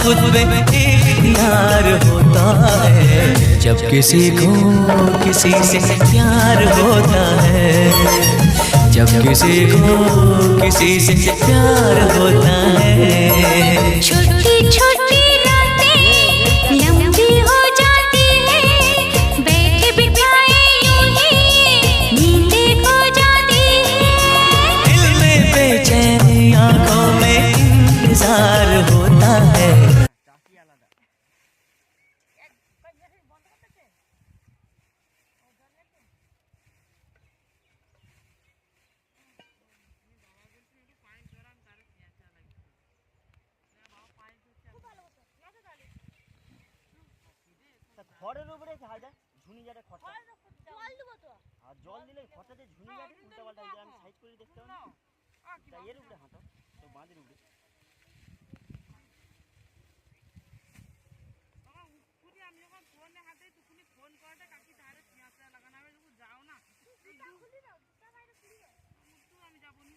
खुद पे इख्तियार होता है जब किसी को किसी से प्यार होता है, जब किसी को किसी से प्यार होता है। छोटी छोटी रातें लंबी हो जाती है, बैठे बिठाए यूं ही नींदें खो जाती है। दिल में बेचैनी आंखों में इंतजार होता है। খড়ের উপরে হায়দা ঝুনি যাতে খড়টা জল দেবো তো, আর জল দিলে খড়টাতে ঝুনি যাতে উল্টা পাল্টা হয়ে যায়। আমি সাইড করে দেখতে পাবো তাই এর উপরে হাঁটো তো বাঁধের উপরে আমি যখন ফোনে হাতে তুমি ফোন করতে কাকি ধারে পেঁয়াজ লাগানো হবে, যাও না আমি যাবো না।